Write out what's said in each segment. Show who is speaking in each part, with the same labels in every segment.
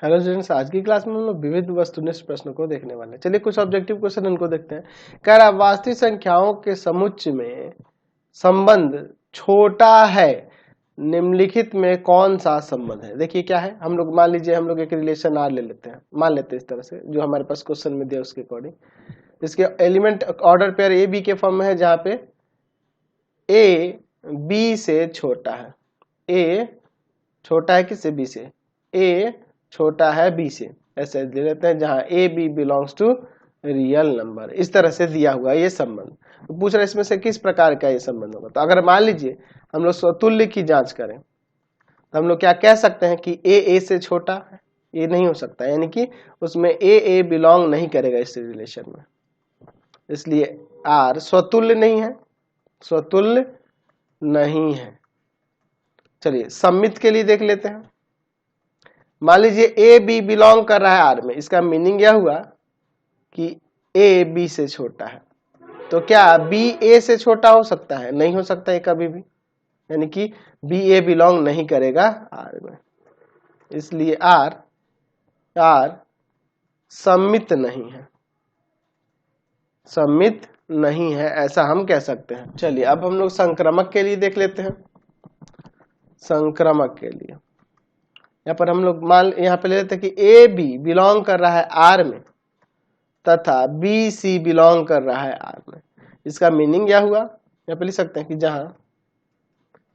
Speaker 1: Hello students, आज की class में हम लोग विविध वस्तुनिष्ठ प्रश्नों को देखने वाले हैं। चलिए कुछ ऑब्जेक्टिव क्वेश्चन इनको देखते हैं। कह रहा वास्तविक संख्याओं के समुच्चय में संबंध छोटा है, निम्नलिखित में कौन सा संबंध है। देखिए क्या है, हम लोग मान लीजिए हम लोग एक रिलेशन आर ले लेते हैं, मान लेते हैं इस तरह से जो हमारे पास क्वेश्चन में दिया उसके अकॉर्डिंग। इसके element order pair A B के फॉर्म में है, जहाँ पे ए बी से छोटा है। ए छोटा है किससे? बी से। ए छोटा है बी से, ऐसे ले लेते हैं, जहां A B belongs to real number. इस तरह से दिया हुआ ये संबंध। तो पूछ रहे इसमें से किस प्रकार का ये संबंध होगा। तो अगर मान लीजिए हम लोग स्वतुल्य की जांच करें तो हम लोग क्या कह सकते हैं कि ए से छोटा है, ये नहीं हो सकता, यानी कि उसमें ए बिलोंग नहीं करेगा इस रिलेशन में, इसलिए आर स्वतुल्य नहीं है, स्वतुल्य नहीं है। चलिए सम्मित के लिए देख लेते हैं। मान लीजिए ए बी बिलोंग कर रहा है आर में, इसका मीनिंग यह हुआ कि ए बी से छोटा है। तो क्या बी ए से छोटा हो सकता है? नहीं हो सकता है कभी भी, यानी कि बी ए बिलोंग नहीं करेगा आर में, इसलिए आर सम्मित नहीं है, सम्मित नहीं है, ऐसा हम कह सकते हैं। चलिए अब हम लोग संक्रमक के लिए देख लेते हैं। संक्रमक के लिए यहाँ पर हम लोग यहाँ पे ले लेते हैं कि ए बी बिलोंग कर रहा है आर में तथा बी सी बिलोंग कर रहा है आर में। इसका मीनिंग क्या हुआ, यहाँ पे लिख सकते हैं कि जहां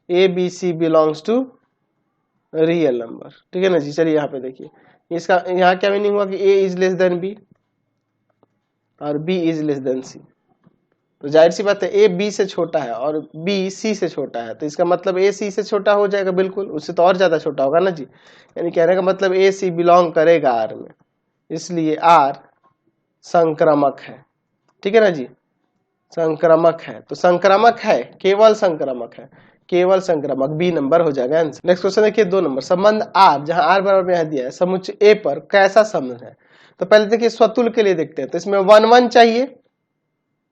Speaker 1: A B C belongs to real number. ठीक है ना जी। चलिए यहाँ पे देखिए, इसका यहाँ क्या मीनिंग हुआ कि ए इज लेस देन बी और बी इज लेस देन सी। तो जाहिर सी बात है ए बी से छोटा है और बी सी से छोटा है, तो इसका मतलब ए सी से छोटा हो जाएगा, बिल्कुल उससे तो और ज्यादा छोटा होगा ना जी। यानी कहने का मतलब ए सी बिलोंग करेगा आर में, इसलिए आर संक्रमक है। ठीक है ना जी, संक्रमक है। तो संक्रमक है, केवल संक्रमक है, केवल संक्रमक, बी नंबर हो जाएगा आंसर। नेक्स्ट क्वेश्चन देखिए 2 नंबर। संबंध आर, जहां आर बराबर यहाँ दिया है, समुच्चय ए पर कैसा संबंध है। तो पहले देखिए स्वतुल्य के लिए देखते हैं। तो इसमें 1 1 चाहिए,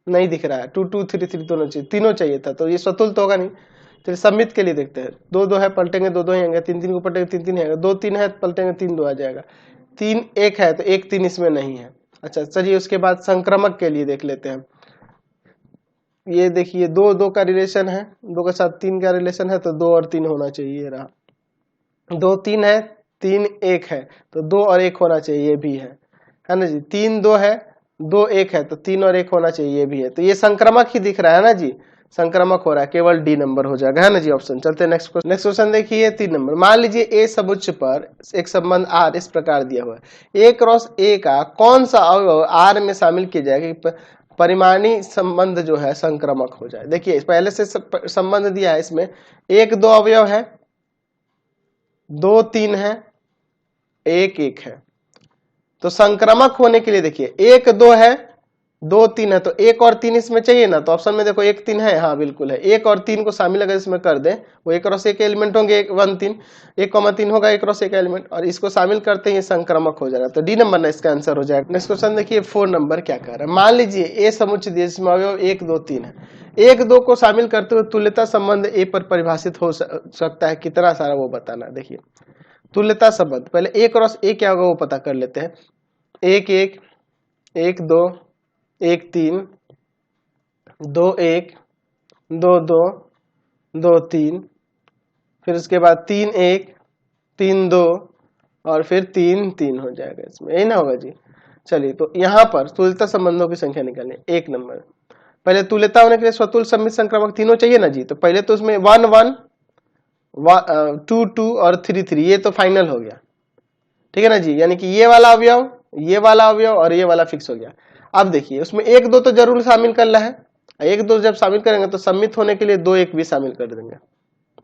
Speaker 1: नहीं दिख रहा है, 2 2 3 3 दोनों चाहिए, तीनों चाहिए था, तो ये स्वतुल्य तो होगा नहीं। तो सम्मित के लिए देखते हैं। 2 2 है, पलटेंगे 2 2 ही आएंगे, 3 3 को पलटेंगे 3 3 आएगा, 2 3 है पलटेंगे 3 2 आ जाएगा, 3 1 है तो 1 3 इसमें नहीं है। अच्छा चलिए उसके बाद संक्रमक के लिए देख लेते हैं। ये देखिए 2 2 का रिलेशन है, 2 के साथ 3 का रिलेशन है, तो 2 और 3 होना चाहिए, ये रहा। 2 3 है, 3 1 है, तो 2 और 1 होना चाहिए, ये भी है ना जी। 3 2 है, 2 1 है, तो 3 और 1 होना चाहिए, ये भी है। तो ये संक्रमक ही दिख रहा है ना जी, संक्रमक हो रहा है, केवल डी नंबर हो जाएगा, है ना जी ऑप्शन। चलते हैं नेक्स्ट क्वेश्चन। नेक्स्ट क्वेश्चन देखिए 3 नंबर। मान लीजिए ए समुच्चय पर एक संबंध आर इस प्रकार दिया हुआ है, ए क्रॉस ए का कौन सा अवयव आर में शामिल किया जाएगा कि परिमाणी संबंध जो है संक्रमक हो जाए। देखिए पहले से संबंध दिया है, इसमें 1 2 अवयव है, 2 3 है, 1 1 है। तो संक्रमक होने के लिए देखिए 1 2 है, 2 3 है, तो 1 और 3 इसमें चाहिए ना। तो ऑप्शन में देखो 1 3 है, हाँ बिल्कुल है। 1 और 3 को शामिल अगर इसमें कर दें, वो 1 क्रॉस 1 एलिमेंट होंगे, 1 3 1,3 होगा 1 क्रॉस 1 एलिमेंट, और इसको शामिल करते हैं, ये संक्रमक हो जाएगा। तो डी नंबर ना इसका आंसर हो जाएगा। नेक्स्ट क्वेश्चन देखिए 4 नंबर क्या कह रहा है। मान लीजिए ए समुच्चय दिया जिसमें अवयव 1 2 3 है, 1 2 को शामिल करते हुए तुल्यता संबंध ए पर परिभाषित हो सकता है, कितना सारा वो बताना। देखिए तुल्यता संबंध, पहले ए क्रॉस ए क्या होगा वो पता कर लेते हैं। 1 1 1 2 1 3 2 1 2 2 2 3, फिर उसके बाद 3 1 3 2 और फिर 3 3 हो जाएगा, इसमें यही ना होगा जी। चलिए तो यहाँ पर तुल्यता संबंधों की संख्या निकालें। 1 नंबर, पहले तुल्यता होने के लिए स्वतुल्य सम्मित संक्रमक तीनों चाहिए ना जी। तो पहले तो उसमें 1 1 2 2 और 3 3, ये तो फाइनल हो गया। ठीक है ना जी, यानी कि ये वाला अवयव, ये वाला अवयव और ये वाला फिक्स हो गया। अब देखिए उसमें 1 2 तो जरूर शामिल करना है, 1 2 जब शामिल करेंगे तो सम्मित होने के लिए 2 1 भी शामिल कर देंगे।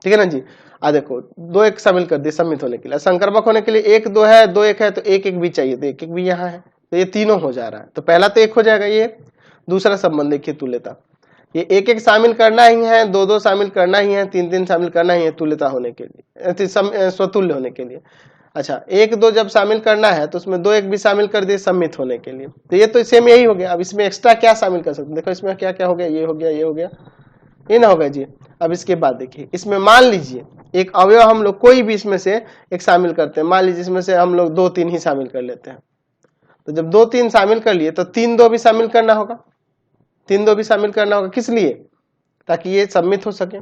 Speaker 1: ठीक है ना जी। देखो 2 1 शामिल कर दिए सम्मित होने के लिए। संक्रमक होने के लिए 1 2 है, 2 1 है, तो 1 1 भी चाहिए, तो 1 1 भी यहाँ है, तो ये तीनों हो जा रहा है। तो पहला तो 1 हो जाएगा। ये दूसरा संबंध देखिए तुल्यता, ये 1 1 शामिल करना ही है, 2 2 शामिल करना ही है, 3 3 शामिल करना ही है तुल्यता होने के लिए, स्वतुल्य होने के लिए। अच्छा 1 2 जब शामिल करना है तो उसमें 2 1 भी शामिल कर दिए सम्मित होने के लिए, तो ये तो सेम यही हो गया। अब इसमें एक्स्ट्रा क्या शामिल कर सकते हैं, देखो इसमें क्या क्या हो गया, ये हो गया, ये हो गया, ये ना होगा जी। अब इसके बाद देखिए, इसमें मान लीजिए एक अवयव हम लोग कोई भी इसमें से एक शामिल करते हैं, मान लीजिए इसमें से हम लोग 2 3 ही शामिल कर लेते हैं। तो जब 2 3 शामिल कर लिए तो 3 2 भी शामिल करना होगा, 3 2 भी शामिल करना होगा। किस लिए? ताकि ये सम्मित हो सके।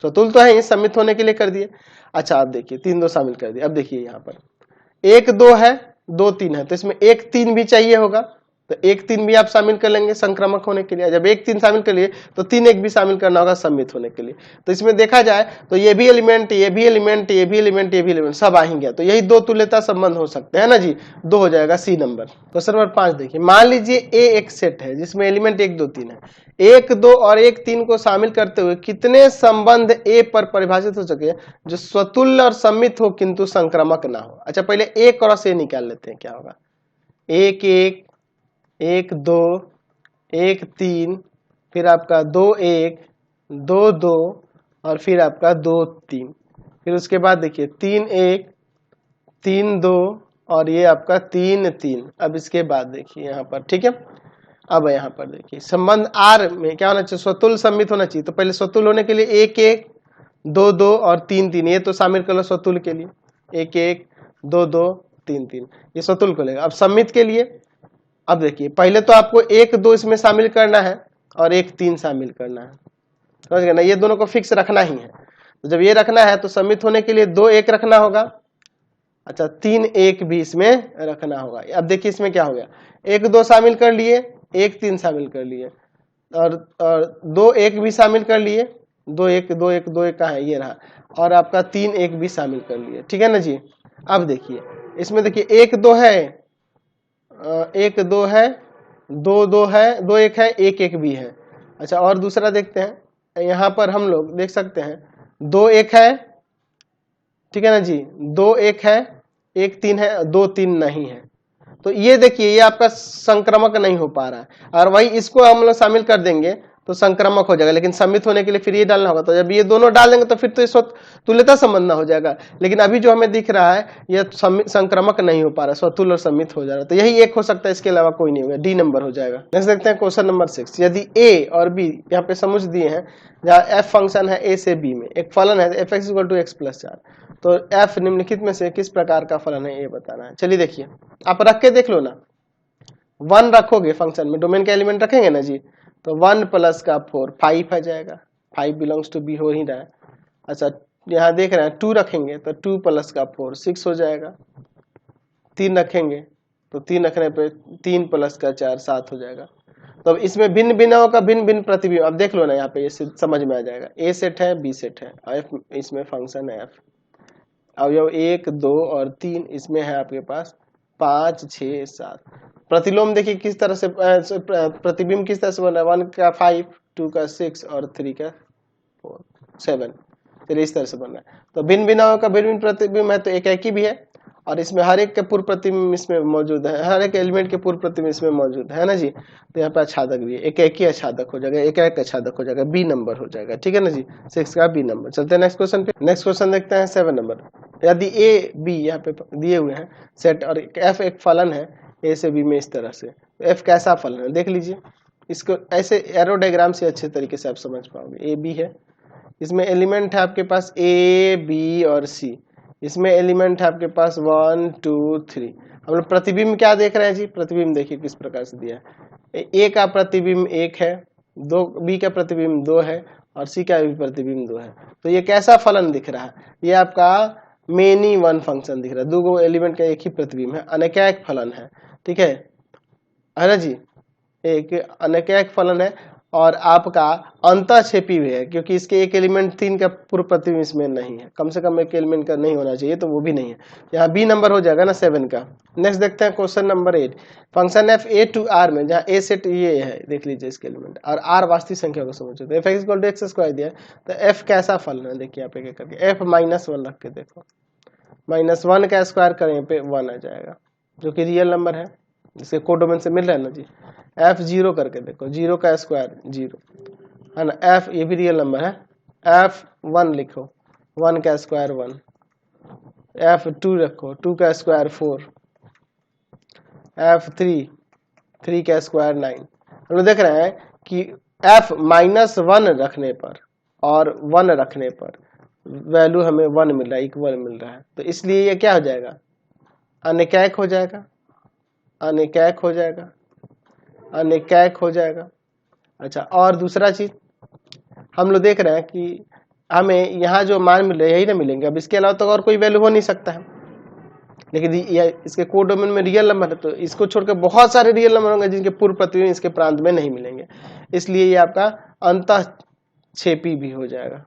Speaker 1: चतुल तो है, ये सम्मित होने के लिए कर दिए। अच्छा अब देखिए 3 2 शामिल कर दिए। अब देखिए यहाँ पर 1 2 है, 2 3 है, तो इसमें 1 3 भी चाहिए होगा, तो 1 3 भी आप शामिल कर लेंगे संक्रामक होने के लिए। जब 1 3 शामिल कर लिए तो 3 1 भी शामिल करना होगा सम्मित होने के लिए। तो इसमें देखा जाए तो ये भी एलिमेंट, ये भी एलिमेंट, ये भी एलिमेंट, ये भी एलिमेंट सब आ ही गया। तो यही 2 तुल्यता संबंध हो सकते हैं ना जी। 2 हो जाएगा सी नंबर। क्वेश्चन नंबर 5 देखिए, मान लीजिए ए एक सेट है जिसमें एलिमेंट 1 2 3 है। 1 2 और 1 3 को शामिल करते हुए कितने संबंध ए पर परिभाषित हो सके जो स्वतुल्य और सम्मित हो किंतु संक्रामक ना हो। अच्छा पहले ए क्रॉस ए निकाल लेते हैं, क्या होगा। 1 1 1 2 1 3, फिर आपका 2 1 2 2 और फिर आपका 2 3, फिर उसके बाद देखिए 3 1 3 2 और ये आपका 3 3। अब इसके बाद देखिए यहाँ पर, ठीक है। अब यहाँ पर देखिए संबंध आर में क्या होना चाहिए, स्वतुल्य सम्मित होना चाहिए। तो पहले स्वतुल्य होने के लिए 1 1 2 2 और 3 3, ये तो शामिल कर लो स्वतुल्य के लिए। 1 1 2 2 3 3, ये स्वतुल्य को लेगा। अब सम्मित के लिए अब देखिए पहले तो आपको 1 2 इसमें शामिल करना है और 1 3 शामिल करना है, समझ गए ना। ये दोनों को फिक्स रखना ही है। तो जब ये रखना है तो सम्मित होने के लिए 2 1 रखना होगा। अच्छा 3 1 भी इसमें रखना होगा। अब देखिए इसमें क्या हो गया, 1 2 शामिल कर लिए, 1 3 शामिल कर लिए और 2 1 भी शामिल कर लिए। 2 1 2 1 2 1 कहाँ है, ये रहा। और आपका 3 1 भी शामिल कर लिए, ठीक है ना जी। अब देखिए इसमें देखिए 1 2 है, 1 2 है, 2 2 है, 2 1 है, 1 1 भी है। अच्छा और दूसरा देखते हैं, यहाँ पर हम लोग देख सकते हैं 2 1 है, ठीक है ना जी, 2 1 है, 1 3 है, 2 3 नहीं है। तो ये देखिए ये आपका संक्रामक नहीं हो पा रहा है, और वही इसको हम लोग शामिल कर देंगे तो संक्रामक हो जाएगा। लेकिन सम्मित होने के लिए फिर ये डालना होगा। तो जब ये दोनों डाल देंगे तो फिर तो ये तुल्यता संबंध ना हो जाएगा। लेकिन अभी जो हमें दिख रहा है ये संक्रामक नहीं हो पा रहा है, स्वतुल्य और सम्मित हो जा रहा है। तो यही एक हो सकता है, इसके अलावा कोई नहीं होगा, डी नंबर हो जाएगा। नेक्स्ट देखते हैं क्वेश्चन नंबर 6। यदि ए और बी यहाँ पे समुच्चय दिए हैं, जहाँ एफ फंक्शन है ए से बी में, एक फलन है F X equal to X plus 4, तो एफ निम्नलिखित में से किस प्रकार का फलन है ये बताना है। चलिए देखिए आप रख के देख लो ना। 1 रखोगे फंक्शन में, डोमेन का एलिमेंट रखेंगे ना जी, तो 1 प्लस का 4 5 आ जाएगा। 5 बिलोंग्स टू बी हो ही रहा है। अच्छा यहाँ देख रहे हैं 2 रखेंगे तो 2 प्लस का 4 6 हो जाएगा। 3 रखेंगे तो 3 रखने पे 3 प्लस का 4 7 हो जाएगा। तो अब इसमें भिन्न भिन्नों का भिन्न भिन्न प्रतिबिंब अब देख लो ना, यहाँ पे ये समझ में आ जाएगा। ए सेट है, बी सेट है, एफ इसमें फंक्शन है एफ। अब ये 1 2 और 3 इसमें है आपके पास 5 6 7। प्रतिलोम देखिए किस तरह से प्रतिबिंब किस तरह से बन रहा है, 1 का 5 2 का 6 और 3 का 4 7। चलिए इस तरह से बन रहा है। तो भिन्न भिन्नों का भिन्न भिन्न प्रतिबिंब है, तो एक ही भी है, और इसमें हर एक के पूर्व प्रतिबिंब इसमें मौजूद है, हर एक एलिमेंट के पूर्व प्रतिबिंब इसमें मौजूद है ना जी। तो यहाँ पे आच्छादक भी है, एक ही आच्छादक हो जाएगा, एक आच्छादक हो जाएगा, बी नंबर हो जाएगा, ठीक है ना जी। 6 का बी नंबर। चलते हैं नेक्स्ट क्वेश्चन पे। नेक्स्ट क्वेश्चन देखते हैं 7 नंबर। यदि ए बी यहाँ पे दिए हुए हैं सेट और एफ एक फलन है ए से बी में इस तरह से, तो एफ कैसा फलन है देख लीजिए। इसको ऐसे एरो डायग्राम से अच्छे तरीके से आप समझ पाओगे। ए बी है, इसमें एलिमेंट है आपके पास ए बी और सी, इसमें एलिमेंट है आपके पास 1 2 3। हम लोग प्रतिबिंब क्या देख रहे हैं जी, प्रतिबिंब देखिए किस प्रकार से दिया है। ए का प्रतिबिंब 1 है, बी का प्रतिबिंब 2 है और सी का भी प्रतिबिंब 2 है। तो ये कैसा फलन दिख रहा है, ये आपका मेनी वन फंक्शन दिख रहा है। दो एलिमेंट का एक ही प्रतिबिंब है, अनेकायक फलन है, ठीक है ना जी। एक अनेकायक फलन है और आपका अंतःक्षेपी भी है, क्योंकि इसके एक एलिमेंट 3 का पूर्व प्रतिबिंब इसमें नहीं है, कम से कम एक एलिमेंट का नहीं होना चाहिए, तो वो भी नहीं है। यहाँ बी नंबर हो जाएगा ना 7 का। नेक्स्ट देखते हैं question number 8। Function F A to R में, जहाँ ए सेट ये है देख लीजिए इसके एलिमेंट, और आर वास्तविक संख्या को समझो, तो F X equal to X square दिया है, तो एफ कैसा फलन है देखिए आप एक करके। एफ -1 रख के देखो, -1 का स्क्वायर करें पे 1 आ जाएगा, जो कि रियल नंबर है, जिसके कोडोमेन से मिल रहा है ना जी। एफ 0 करके देखो, 0 का स्क्वायर 0 है ना। एफ ये भी रियल नंबर है, एफ 1 लिखो, 1 का स्क्वायर 1। एफ 2 रखो, 2 का स्क्वायर 4। एफ 3 का स्क्वायर 9। हम लोग देख रहे हैं कि f -1 रखने पर और 1 रखने पर वैल्यू हमें 1 मिल रहा है, इक्वल मिल रहा है, तो इसलिए ये क्या हो जाएगा, अनेकैक हो जाएगा, अनेकैक हो जाएगा, अनेकैक हो जाएगा। अच्छा, और दूसरा चीज हम लोग देख रहे हैं कि हमें यहाँ जो मान मिल रहे हैं यही ना मिलेंगे, अब इसके अलावा तो और कोई वैल्यू हो नहीं सकता है, लेकिन इसके कोडोमेन में रियल नंबर है, तो इसको छोड़कर बहुत सारे रियल नंबर होंगे जिनके पूर्व प्रतिबिंब इसके प्रांत में नहीं मिलेंगे, इसलिए ये आपका अंतःक्षेपी भी हो जाएगा,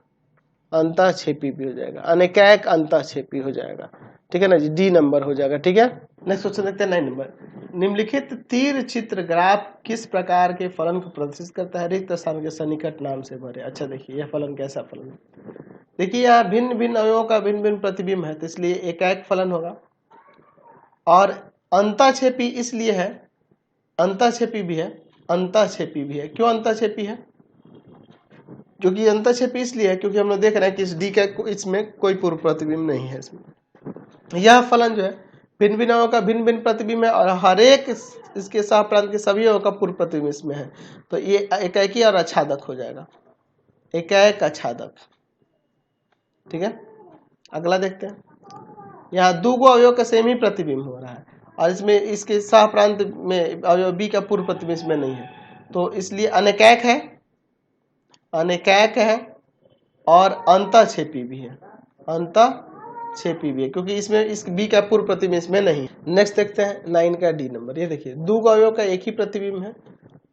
Speaker 1: अंतःक्षेपी भी हो जाएगा, अनेकैक अंतःक्षेपी हो जाएगा। ठीक है ना जी, डी नंबर हो जाएगा। ठीक है, नेक्स्ट क्वेश्चन देखते हैं 9 नंबर। निम्नलिखित तीर चित्र ग्राफ किस प्रकार के फलन को प्रदर्शित करता है, रिक्त स्थान के सन्निकट नाम से भरे। अच्छा देखिए यह फलन कैसा फलन है, देखिए यहाँ भिन्न भिन्न अवयवों का भिन्न भिन्न प्रतिबिंब है, तो इसलिए एकाएक फलन होगा, और अंतःक्षेपी इसलिए है, अंतःक्षेपी भी है, अंतःक्षेपी भी है। क्यों अंतःक्षेपी है, क्योंकि अंतःक्षेपी इसलिए है क्योंकि हम लोग देख रहे हैं कि इस डी का इसमें कोई पूर्व प्रतिबिंब नहीं है इसमें। यह फलन जो है भिन्न भिन्न अवयवों का भिन्न भिन्न प्रतिबिंब है और हर एक इसके सहप्रांत के सभी अवयवों का पूर्व प्रतिबिंब इसमें है, तो ये एकाएकी और आच्छादक हो जाएगा, एकाएक आच्छादक। ठीक है, अगला देखते हैं। यहाँ दो गो अवयव का सेम ही प्रतिबिंब हो रहा है और इसमें इसके सहप्रांत में अवयव बी का पूर्व प्रतिबिंब इसमें नहीं है, तो इसलिए अनेकैक है, अनेकैक है और अंतःक्षेपी भी है, अंतःक्षेपी भी है, क्योंकि इसमें इस बी का पूर्व प्रतिबिंब इसमें नहीं। नेक्स्ट देखते हैं 9 का डी नंबर। ये देखिए दो अवयव का एक ही प्रतिबिंब है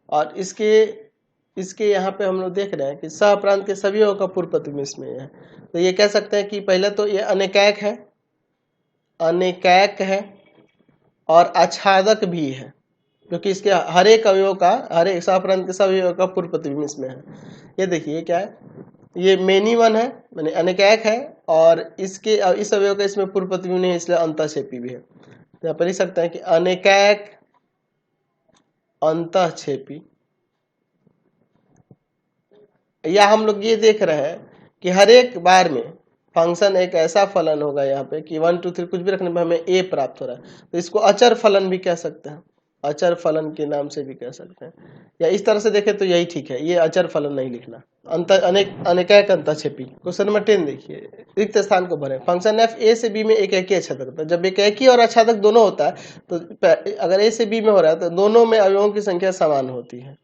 Speaker 1: और इसके यहाँ पे हम लोग देख रहे हैं कि सहप्रांत के सभी अवयव का पूर्व प्रतिबिंब इसमें है, तो ये कह सकते हैं कि पहले तो ये अनेकैक है, अनेकैक है और आच्छादक भी है, क्योंकि इसके हर एक अवयव का, हर एक सहप्रांत के सभी अवयव का पूर्व प्रतिबिंब इसमें है। ये देखिए क्या है, ये मेनी वन है, माने अनेकैक है और इसके इस अवयव का इसमें पूर्व प्रतिबिंब नहीं है, इसलिए अंतःक्षेपी भी है। तो यहाँ पर लिख सकते हैं कि अनेकैक अंतःक्षेपी, या हम लोग ये देख रहे हैं कि हर एक बार में फंक्शन एक ऐसा फलन होगा यहाँ पे कि 1 2 3 कुछ भी रखने पर हमें ए प्राप्त हो रहा है, तो इसको अचर फलन भी कह सकते हैं, अचर फलन के नाम से भी कह सकते हैं, या इस तरह से देखें तो यही ठीक है, ये अचर फलन नहीं लिखना। अनेकैक अंतःक्षेपी। क्वेश्चन नंबर 10 देखिए, रिक्त स्थान को भरें। फंक्शन एफ ए से बी में एकाएकी आच्छादक होता है। जब एकाएकी और आच्छादक दोनों होता है तो अगर ए से बी में हो रहा है तो दोनों में अवयवों की संख्या समान होती है,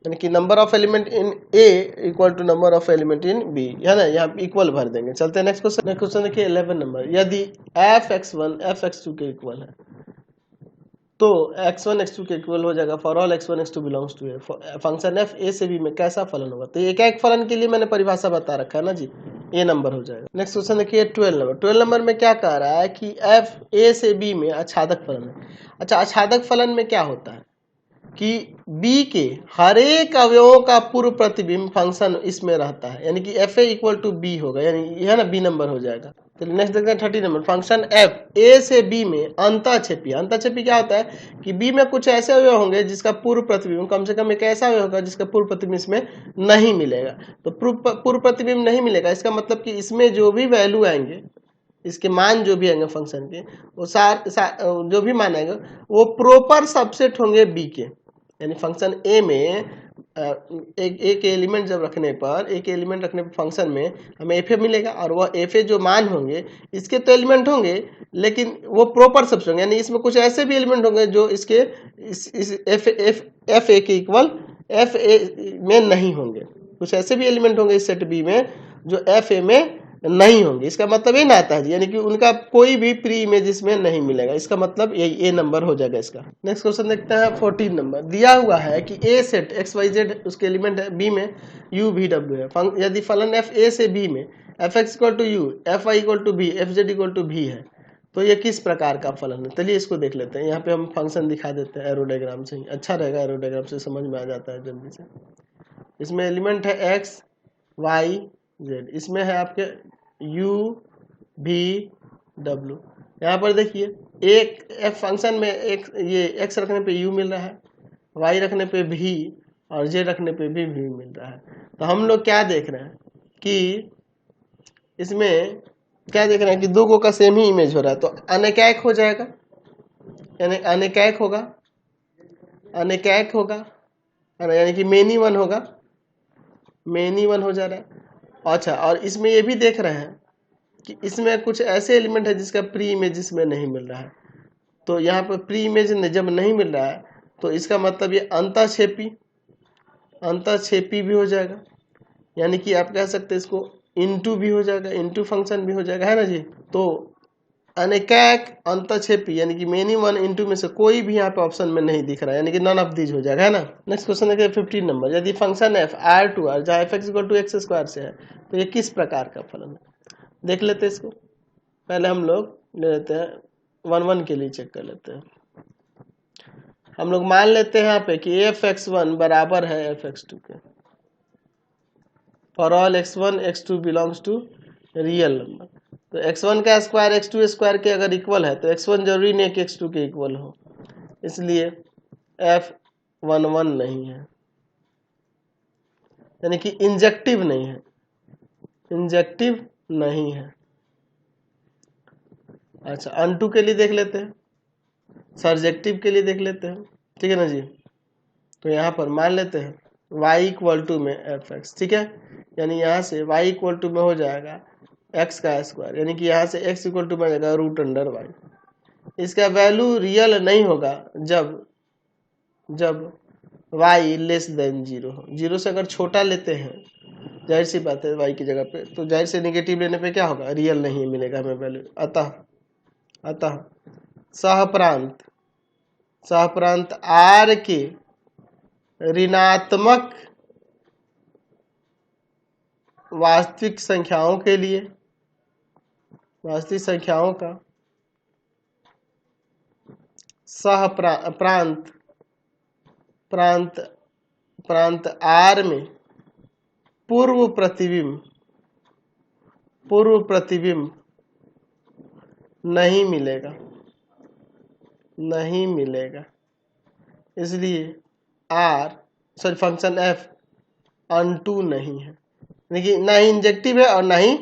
Speaker 1: यानी कि number of element in A equal to number of element in B, है ना, यहाँ इक्वल भर देंगे। चलते हैं नेक्स्ट क्वेश्चन। नेक्स्ट क्वेश्चन देखिए 11 नंबर। यदि एफ x1 एफ x2 के इक्वल है तो x1 x2 के इक्वल हो जाएगा for all x1 x2 belongs to A. Function F A से बी में कैसा फलन होगा, तो एक एक फलन के लिए मैंने परिभाषा बता रखा है ना जी, ए नंबर हो जाएगा। नेक्स्ट क्वेश्चन देखिए 12 नंबर। 12 नंबर में क्या कह रहा है कि एफ ए से बी में आच्छादक फलन है। अच्छा, आच्छादक फलन में क्या होता है कि बी के हर एक अवयवों का पूर्व प्रतिबिंब फंक्शन इसमें रहता है, यानी कि F A equal to B होगा, यानी यह ना बी नंबर हो जाएगा। तो नेक्स्ट देखते हैं 30 नंबर। फंक्शन एफ ए से बी में अंतःक्षेपी। अंतःक्षेपी क्या होता है कि बी में कुछ ऐसे अवयव होंगे जिसका पूर्व प्रतिबिंब कम से कम एक ऐसा अवयव होगा जिसका पूर्व प्रतिबिंब इसमें नहीं मिलेगा। तो पूर्व प्रतिबिंब नहीं मिलेगा, इसका मतलब कि इसमें जो भी वैल्यू आएंगे, इसके मान जो भी आएंगे फंक्शन के, वो जो भी मान आएंगे वो प्रॉपर सबसेट होंगे बी के, यानी फंक्शन ए में एक एलिमेंट जब रखने पर, एक एलिमेंट रखने पर फंक्शन में हमें एफ ए मिलेगा और वह एफ ए जो मान होंगे इसके तो एलिमेंट होंगे लेकिन वो प्रॉपर सबसेट होंगे, यानी इसमें कुछ ऐसे भी एलिमेंट होंगे जो इसके इस एफ ए के इक्वल एफ ए में नहीं होंगे, कुछ ऐसे भी एलिमेंट होंगे इस सेट बी में जो एफ ए में नहीं होंगे। इसका मतलब ये ना आता है यानी कि उनका कोई भी प्री इमेज इसमें नहीं मिलेगा, इसका मतलब यही ए नंबर हो जाएगा इसका। नेक्स्ट क्वेश्चन देखते हैं 14 नंबर। दिया हुआ है कि A set X Y Z उसके एलिमेंट है बी में यू वी डब्ल्यू है। यदि फलन एफ ए से बी में F X equal to U, F I equal to B, F Z equal to भी है, तो ये किस प्रकार का फलन है। चलिए इसको देख लेते हैं। यहाँ पे हम फंक्शन दिखा देते हैं एरोडायग्राम से, अच्छा रहेगा, एरोडायग्राम से समझ में आ जाता है जल्दी से। इसमें एलिमेंट है एक्स वाई जेड, इसमें है आपके u v w। यहाँ पर देखिए एक f फंक्शन में एक ये x रखने पे u मिल रहा है, y रखने पे v और z रखने पे भी v मिल रहा है। तो हम लोग क्या देख रहे हैं कि इसमें क्या देख रहे हैं कि दो गो का सेम ही इमेज हो रहा है, तो अनेकैक हो जाएगा, यानी अनेकैक होगा, अनेकैक होगा, यानी कि मेनी वन होगा, मेनी वन हो जा रहा है। अच्छा, और इसमें ये भी देख रहे हैं कि इसमें कुछ ऐसे एलिमेंट है जिसका प्री इमेज इसमें नहीं मिल रहा है। तो यहाँ पर प्री इमेज जब नहीं मिल रहा है तो इसका मतलब ये अंतःक्षेपी भी हो जाएगा, यानी कि आप कह सकते हैं इसको इनटू भी हो जाएगा, इनटू फंक्शन भी हो जाएगा, है ना जी। तो अनेकैक अंतःक्षेपी यानी कि मेनी वन इनटू में से कोई भी यहाँ पे ऑप्शन में नहीं दिख रहा है, यानी कि नन ऑफ दीज हो जाएगा, है ना। नेक्स्ट क्वेश्चन है 15 नंबर, यदि function F R to R जहाँ F X equal to X square से है तो ये किस प्रकार का फलन है। देख लेते हैं इसको। पहले हम लोग ले लेते हैं 1 के लिए चेक कर लेते हैं। हम लोग मान लेते हैं यहाँ पे कि एफ एक्स वन बराबर है एफ एक्स टू के, for all x1 x2 belongs to real number. तो x1 का स्क्वायर x2 स्क्वायर के अगर इक्वल है तो x1 जरूरी नहीं कि x2 के इक्वल हो, इसलिए f11 नहीं है, यानी कि इंजेक्टिव नहीं है, इंजेक्टिव नहीं है। अच्छा, अनटू के लिए देख लेते हैं, सर्जेक्टिव के लिए देख लेते हैं, ठीक है ना जी। तो यहाँ पर मान लेते हैं y इक्वल टू में एफ एक्स, ठीक है, यानी यहाँ से y इक्वल टू में हो जाएगा x का स्क्वायर, यानी कि यहाँ से x इक्वल टू में जाएगा रूट अंडर वाई। इसका वैल्यू रियल नहीं होगा जब y लेस देन 0 हो। 0 से अगर छोटा लेते हैं, जाहिर सी बात है y की जगह पे, तो जाहिर से नेगेटिव लेने पे क्या होगा, रियल नहीं मिलेगा हमें वैल्यू। अतः सहप्रांत r के ऋणात्मक वास्तविक संख्याओं के लिए वास्तविक संख्याओं का प्रांत R में पूर्व प्रतिबिंब नहीं मिलेगा, इसलिए फंक्शन f अनटू नहीं है, देखिए ना ही इंजेक्टिव है और ना ही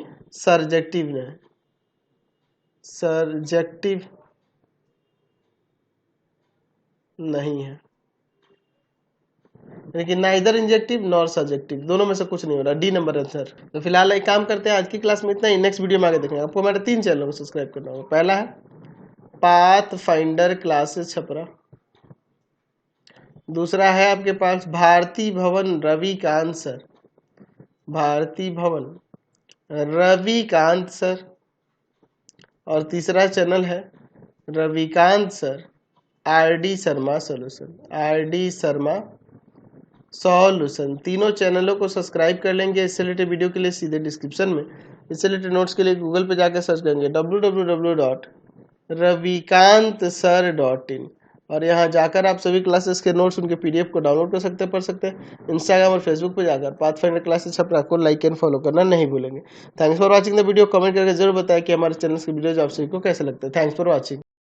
Speaker 1: सर्जेक्टिव नहीं है, लेकिन ना इधर इंजेक्टिव नॉर सर्जेक्टिव, दोनों में से कुछ नहीं हो रहा। D number answer. तो फिलहाल एक काम करते हैं, आज की क्लास में इतना ही, नेक्स्ट वीडियो में आगे देखेंगे। आपको हमारे 3 चैनलों को सब्सक्राइब करना होगा। पहला है पाथ फाइंडर क्लासेस छपरा, दूसरा है आपके पास भारती भवन रविकांत सर, और तीसरा चैनल है Ravikant sir RD Sharma solution. तीनों चैनलों को सब्सक्राइब कर लेंगे। इससे रिलेटेड वीडियो के लिए सीधे डिस्क्रिप्शन में, इससे रिलेटेड नोट्स के लिए गूगल पे जाकर सर्च करेंगे www.ravikantsir.in, और यहाँ जाकर आप सभी क्लासेस के नोट्स, उनके PDF को डाउनलोड कर सकते हैं, पढ़ सकते हैं। इंस्टाग्राम और फेसबुक पे जाकर पाथफाइंडर क्लासेस छपरा को लाइक एंड फॉलो करना नहीं भूलेंगे। Thanks for watching the video. Comment करके जरूर बताएं कि हमारे चैनल के वीडियोज आप सभी को कैसे लगते हैं। Thanks for watching.